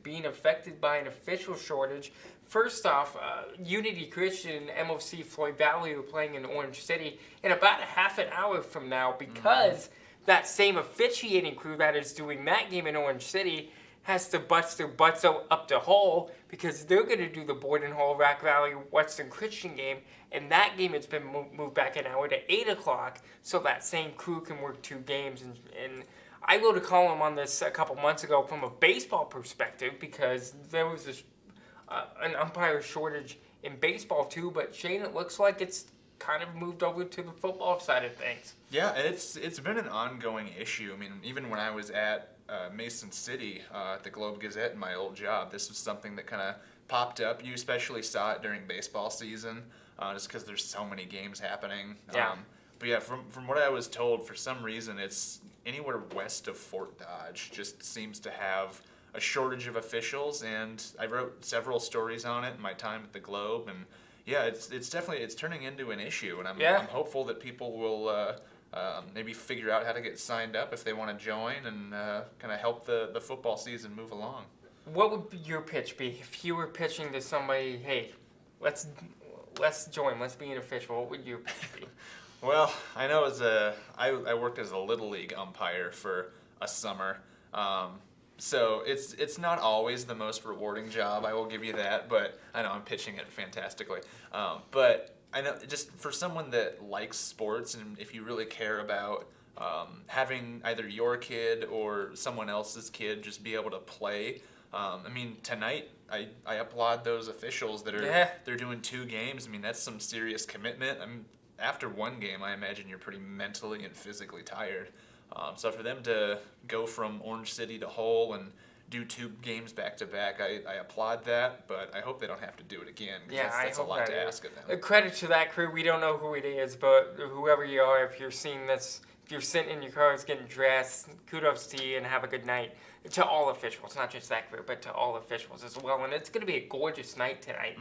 being affected by an official shortage. First off, Unity Christian and MOC Floyd Valley are playing in Orange City in about a half an hour from now because that same officiating crew that is doing that game in Orange City has to bust their butts up to Hull because they're going to do the Borden Hall Rock Valley Western Christian game, and that game has been moved back an hour to 8 o'clock so that same crew can work 2 games. And I wrote a column on this a couple months ago from a baseball perspective because there was an umpire shortage in baseball too, but Shane, it looks like it's kind of moved over to the football side of things. Yeah, it's been an ongoing issue. I mean, even when I was at Mason City at the Globe Gazette in my old job, this was something that kind of popped up. You especially saw it during baseball season, just because there's so many games happening. Yeah. But yeah, from what I was told, for some reason, it's anywhere west of Fort Dodge just seems to have a shortage of officials, and I wrote several stories on it in my time at the Globe, and yeah, it's definitely turning into an issue, and I'm hopeful that people will maybe figure out how to get signed up if they want to join and kind of help the football season move along. What would your pitch be if you were pitching to somebody? Hey, let's join. Let's be an official. What would your pitch be? Well, I know I worked as a Little League umpire for a summer. So it's not always the most rewarding job, I will give you that, but I know I'm pitching it fantastically. But I know just for someone that likes sports, and if you really care about having either your kid or someone else's kid just be able to play, I mean, tonight I applaud those officials that are they're doing 2 games. I mean, that's some serious commitment. After one game, I imagine you're pretty mentally and physically tired. So for them to go from Orange City to Hull and do 2 games back to back, I applaud that, but I hope they don't have to do it again. Yeah, that's a lot to ask of them. Credit to that crew. We don't know who it is, but whoever you are, if you're seeing this, if you're sitting in your cars getting dressed, kudos to you and have a good night. To all officials, not just that crew, but to all officials as well. And it's going to be a gorgeous night tonight.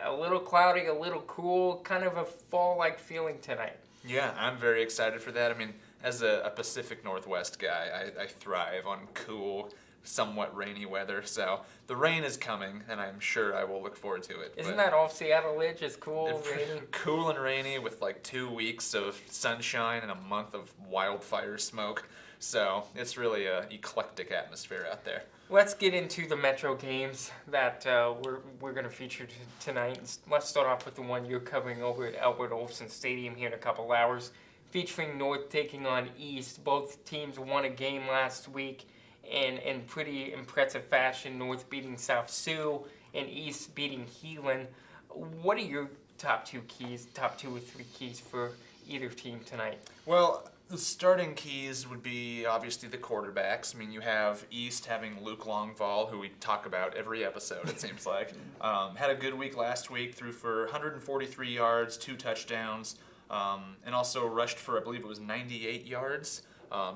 A little cloudy, a little cool, kind of a fall-like feeling tonight. Yeah, I'm very excited for that. I mean, as a Pacific Northwest guy, I thrive on cool, somewhat rainy weather. So the rain is coming, and I'm sure I will look forward to it. Isn't that all Seattle is? Just cool, rainy? Cool and rainy with like 2 weeks of sunshine and a month of wildfire smoke. So it's really an eclectic atmosphere out there. Let's get into the Metro games that we're going to feature tonight. Let's start off with the one you're covering over at Albert Olson Stadium here in a couple hours, featuring North taking on East. Both teams won a game last week in pretty impressive fashion. North beating South Sioux and East beating Heelan. What are your top 2 or 3 keys for either team tonight? Well, the starting keys would be obviously the quarterbacks. I mean, you have East having Luke Longval, who we talk about every episode, it seems like. Had a good week last week, threw for 143 yards, 2 touchdowns, and also rushed for, I believe it was 98 yards.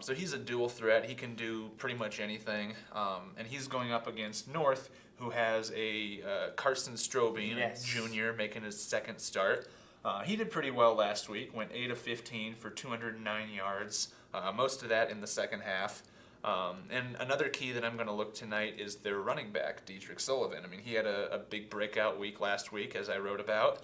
So he's a dual threat. He can do pretty much anything. And he's going up against North, who has a Carson Strobing, Jr., making his second start. He did pretty well last week, went 8 of 15 for 209 yards, most of that in the second half. And another key that I'm going to look tonight is their running back, Dietrich Sullivan. I mean, he had a big breakout week last week, as I wrote about.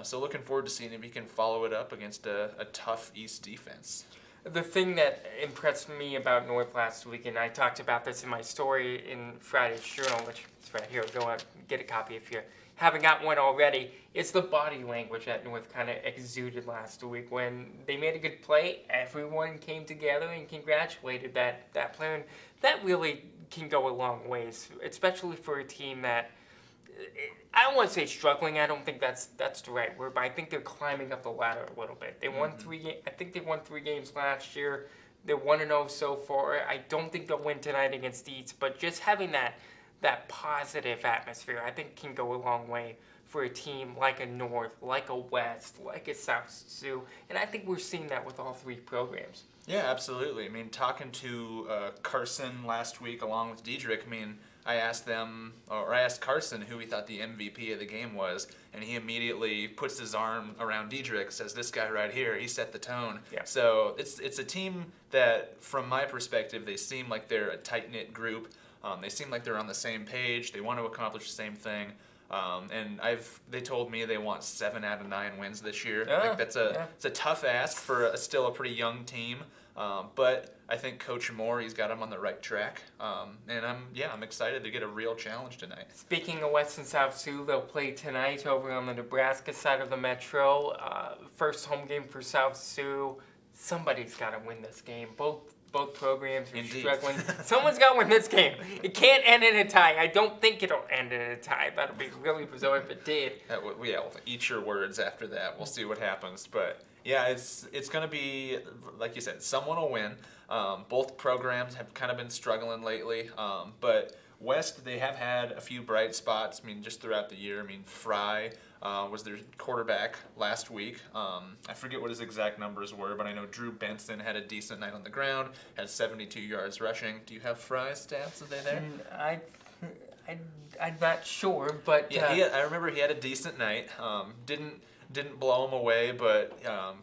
So looking forward to seeing if he can follow it up against a tough East defense. The thing that impressed me about North last week, and I talked about this in my story in Friday's Journal, which is right here, go out and get a copy if you haven't got one already, it's the body language that North kind of exuded last week. When they made a good play, everyone came together and congratulated that player. And that really can go a long ways, especially for a team that, I don't want to say struggling. I don't think that's the right word, but I think they're climbing up the ladder a little bit. They won 3 I think they won 3 games last year. They're 1-0 so far. I don't think they'll win tonight against East, but just having that positive atmosphere, I think, can go a long way for a team like a North, like a West, like a South Sioux, and I think we're seeing that with all 3 programs. Yeah, absolutely. I mean, talking to Carson last week along with Diedrich, I mean, I asked Carson who he thought the MVP of the game was, and he immediately puts his arm around Diedrich, says, "This guy right here, he set the tone." Yeah. So it's a team that, from my perspective, they seem like they're a tight-knit group. They seem like they're on the same page. They want to accomplish the same thing. And they told me they want 7 out of 9 wins this year. I think it's a tough ask for still a pretty young team. But I think Coach Moore, he's got him on the right track. And I'm excited to get a real challenge tonight. Speaking of West and South Sioux, they'll play tonight over on the Nebraska side of the Metro. First home game for South Sioux. Somebody's got to win this game. Both programs are struggling. Someone's got to win this game. It can't end in a tie. I don't think it'll end in a tie. That'll be really bizarre if it did. We'll eat your words after that. We'll see what happens. But yeah, it's going to be, like you said, someone will win. Both programs have kind of been struggling lately. But West, they have had a few bright spots, just throughout the year. Fry was their quarterback last week. I forget what his exact numbers were, but I know Drew Benson had a decent night on the ground, had 72 yards rushing. Do you have Fry's stats? Are they there? I'm not sure, but... Yeah, I remember he had a decent night. Didn't blow him away, but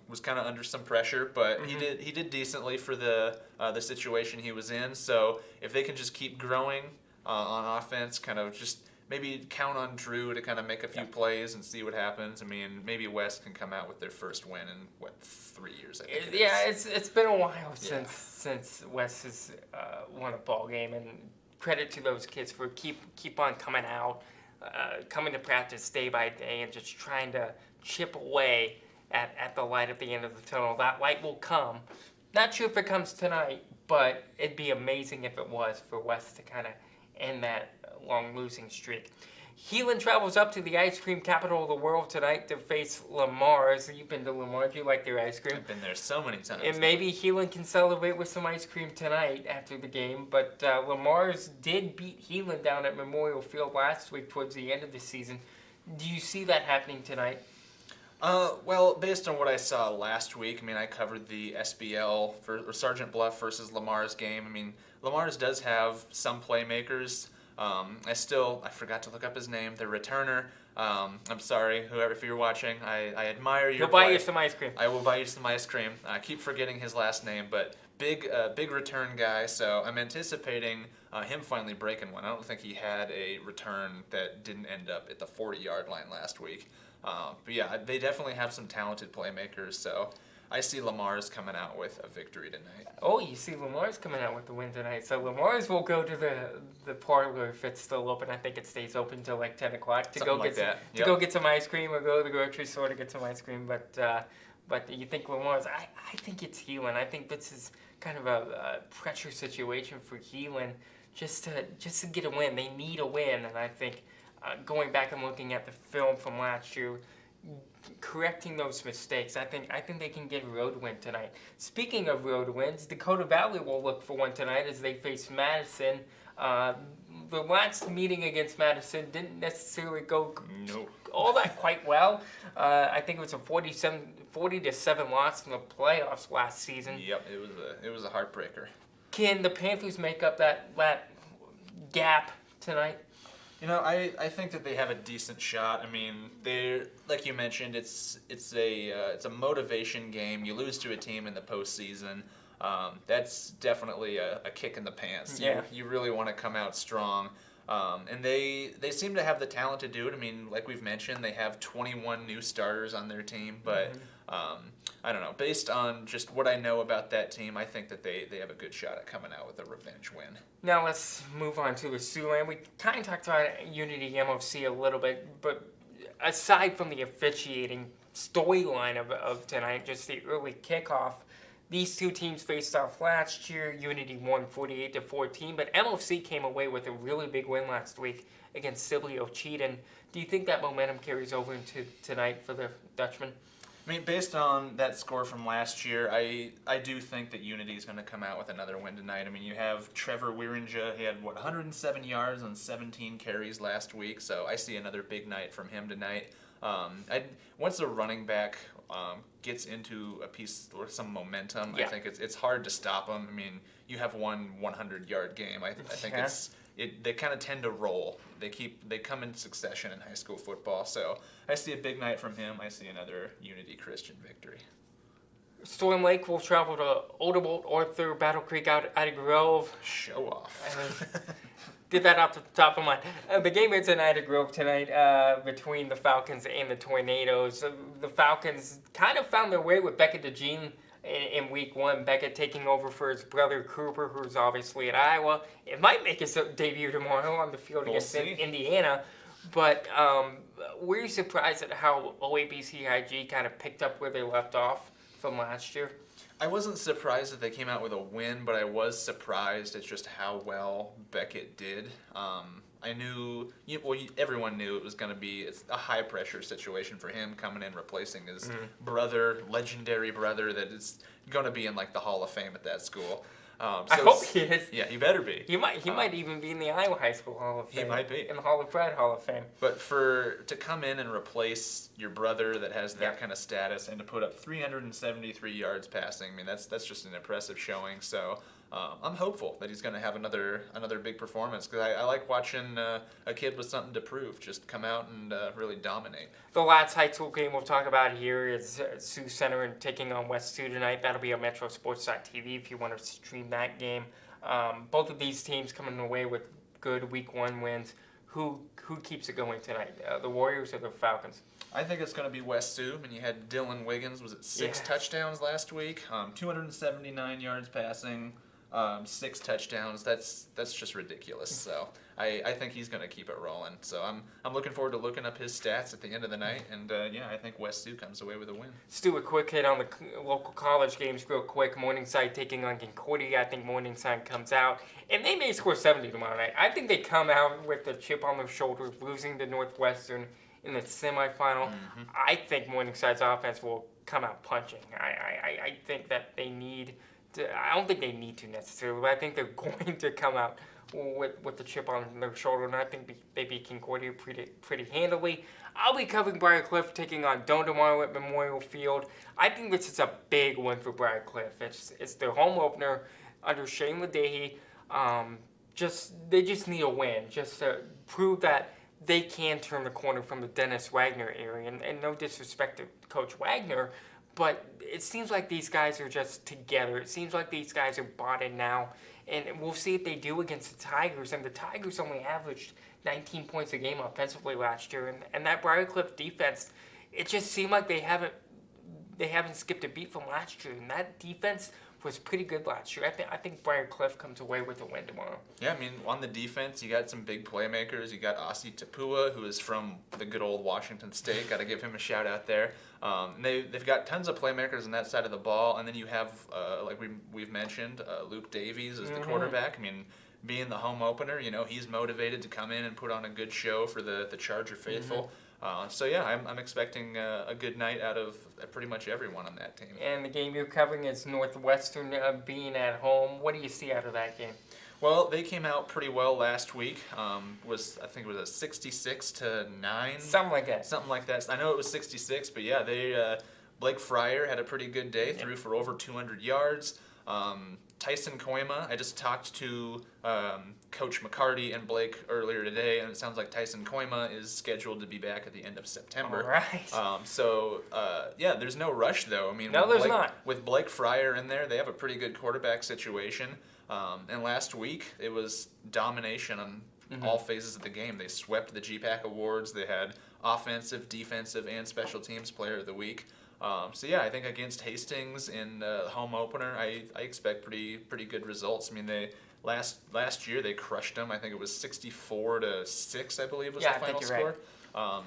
was kind of under some pressure. But he did decently for the situation he was in. So if they can just keep growing on offense, kind of just maybe count on Drew to kind of make a few plays and see what happens. Maybe West can come out with their first win in 3 years. I think it's been a while since West has won a ball game, and credit to those kids for keep on coming out, coming to practice day by day, and just trying to chip away at the light at the end of the tunnel. That light will come. Not sure if it comes tonight, but it'd be amazing if it was for West to kind of end that long losing streak. Heelan travels up to the ice cream capital of the world tonight to face Lamar's. You've been to Lamar. Do you like their ice cream? I've been there so many times. And maybe Heelan can celebrate with some ice cream tonight after the game. But Lamar's did beat Heelan down at Memorial Field last week towards the end of the season. Do you see that happening tonight? Well, based on what I saw last week, I covered the SBL for Sergeant Bluff versus Lamar's game. Lamar's does have some playmakers. I forgot to look up his name, the returner. I'm sorry, whoever, if you're watching, I admire your play. He'll buy you play. some ice cream. I will buy you some ice cream. I keep forgetting his last name, but big return guy, so I'm anticipating him finally breaking one. I don't think he had a return that didn't end up at the 40-yard line last week. But yeah, they definitely have some talented playmakers, so I see Lamar's coming out with a victory tonight. Oh, you see Lamar's coming out with the win tonight. So Lamar's will go to the parlor if it's still open. I think it stays open until like 10 o'clock to go get some ice cream or go to the grocery store to get some ice cream. But you think Lamar's? I think it's Heelan. I think this is kind of a pressure situation for Heelan just to get a win. They need a win, and I think going back and looking at the film from last year, correcting those mistakes, I think they can get a road win tonight. Speaking of road wins, Dakota Valley will look for one tonight as they face Madison. The last meeting against Madison didn't necessarily go all that quite well. I think it was a 40-7 loss in the playoffs last season. Yep, it was a heartbreaker. Can the Panthers make up that gap tonight? I think that they have a decent shot. They're, like you mentioned, it's a motivation game. You lose to a team in the postseason. That's definitely a kick in the pants. Yeah. You really want to come out strong. And they seem to have the talent to do it. Like we've mentioned, they have 21 new starters on their team, but I don't know. Based on just what I know about that team, I think that they have a good shot at coming out with a revenge win. Now let's move on to the Siouxland. We kind of talked about Unity MOC a little bit, but aside from the officiating storyline of tonight, just the early kickoff, these two teams faced off last year. Unity won 48-14, but MOC came away with a really big win last week against Sibley Cheatham. Do you think that momentum carries over into tonight for the Dutchmen? Based on that score from last year, I do think that Unity is going to come out with another win tonight. You have Trevor Wieringa. He had, 107 yards on 17 carries last week, so I see another big night from him tonight. Once the running back gets into a piece or some momentum, I think it's hard to stop him. You have one 100-yard game. I think they kind of tend to roll. They come in succession in high school football. So I see a big night from him. I see another Unity Christian victory. Storm Lake will travel to Odebolt, Arthur, Battle Creek, out of Grove. Show off. Did that off the top of my mind. The game is tonight at Grove tonight between the Falcons and the Tornadoes. The Falcons kind of found their way with Beckett DeJean in week one. Beckett taking over for his brother Cooper, who's obviously at Iowa. It might make his debut tomorrow on the field against Indiana. But were you surprised at how OABCIG kind of picked up where they left off from last year? I wasn't surprised that they came out with a win, but I was surprised at just how well Beckett did. I knew, everyone knew it was going to be a high-pressure situation for him coming in, replacing his brother, legendary brother that is going to be in like the Hall of Fame at that school. I hope he is. Yeah, he better be. He might even be in the Iowa High School Hall of Fame. He might be. In the Hall of Pride Hall of Fame. But to come in and replace your brother that has that kind of status and to put up 373 yards passing, I mean, that's just an impressive showing. So I'm hopeful that he's going to have another big performance because I like watching a kid with something to prove just come out and really dominate. The Lantz High School game we'll talk about here is Sioux Center and taking on West Sioux tonight. That'll be on MetroSports.tv if you want to stream that game. Both of these teams coming away with good Week 1 wins. Who keeps it going tonight? The Warriors or the Falcons? I think it's going to be West Sioux. I mean, you had Dylan Wiggins, was it 6 touchdowns last week? 279 yards passing. 6 touchdowns. That's just ridiculous. So I think he's going to keep it rolling. So I'm looking forward to looking up his stats at the end of the night. And I think West Sioux comes away with a win. Let's do a quick hit on the local college games real quick. Morningside taking on Concordia. I think Morningside comes out, and they may score 70 tomorrow night. I think they come out with a chip on their shoulder, losing to Northwestern in the semifinal. I think Morningside's offense will come out punching. I think that they need. I don't think they need to necessarily, but I think they're going to come out with the chip on their shoulder, and I think they beat Concordia pretty handily. I'll be covering Briarcliff taking on Doane tomorrow at Memorial Field. I think this is a big win for Briarcliff. It's their home opener under Shane Ledehy. They just need a win, just to prove that they can turn the corner from the Dennis Wagner era. And no disrespect to Coach Wagner, but it seems like these guys are just together. It seems like these guys are bought in now. And we'll see if they do against the Tigers. And the Tigers only averaged 19 points a game offensively last year. And that Briarcliff defense, it just seemed like they haven't skipped a beat from last year. And that defense was pretty good last year. I think Briarcliff comes away with a win tomorrow. Yeah, I mean, on the defense, you got some big playmakers. You got Asi Tapua, who is from the good old Washington State. Got to give him a shout out there. They've got tons of playmakers on that side of the ball, and then you have, like we've mentioned, Luke Davies as the quarterback. I mean, being the home opener, he's motivated to come in and put on a good show for the Charger faithful. I'm expecting a good night out of pretty much everyone on that team. And the game you're covering is Northwestern being at home. What do you see out of that game? Well, they came out pretty well last week. I think it was a 66-9. Something like that. I know it was 66, but yeah, Blake Fryer had a pretty good day, threw for over 200 yards. Tyson Koima, I just talked to Coach McCarty and Blake earlier today, and it sounds like Tyson Koima is scheduled to be back at the end of September. All right. There's no rush, though. I mean, no, there's not. With Blake Fryer in there, they have a pretty good quarterback situation. And last week, it was domination on all phases of the game. They swept the GPAC awards. They had offensive, defensive, and special teams player of the week. I think against Hastings in the home opener, I expect pretty good results. I mean, they last year they crushed them. I think it was 64-6, I believe was the final score. Right.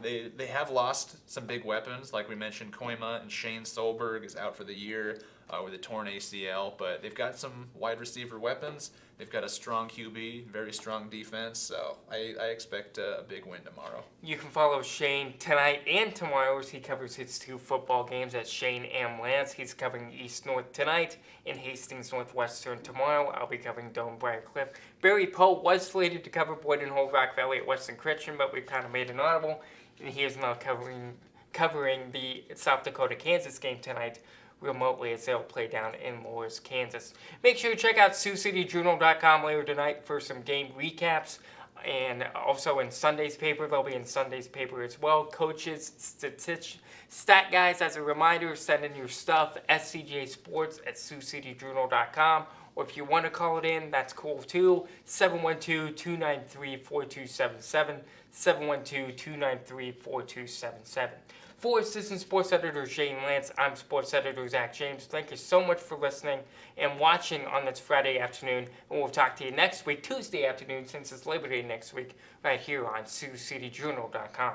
They have lost some big weapons, like we mentioned. Koima and Shane Solberg is out for the year with a torn ACL, but they've got some wide receiver weapons. They've got a strong QB, very strong defense, so I expect a big win tomorrow. You can follow Shane tonight and tomorrow as he covers his 2 football games at Shane M. Lantz. He's covering East North tonight and Hastings Northwestern tomorrow. I'll be covering Doane Briarcliff. Barry Poe was slated to cover Boyden Hole Rock Valley at Western Christian, but we kind of made an audible, and he is now covering the South Dakota-Kansas game tonight remotely as they'll play down in Loras, Kansas. Make sure you check out SiouxCityJournal.com later tonight for some game recaps. And also in Sunday's paper, they'll be in Sunday's paper as well. Coaches, stat guys, as a reminder, send in your stuff, scjsports@SiouxCityJournal.com, Or if you want to call it in, that's cool too. 712-293-4277. 712-293-4277. For Assistant Sports Editor Shane Lantz, I'm Sports Editor Zach James. Thank you so much for listening and watching on this Friday afternoon. And we'll talk to you next week, Tuesday afternoon, since it's Labor Day next week, right here on SiouxCityJournal.com.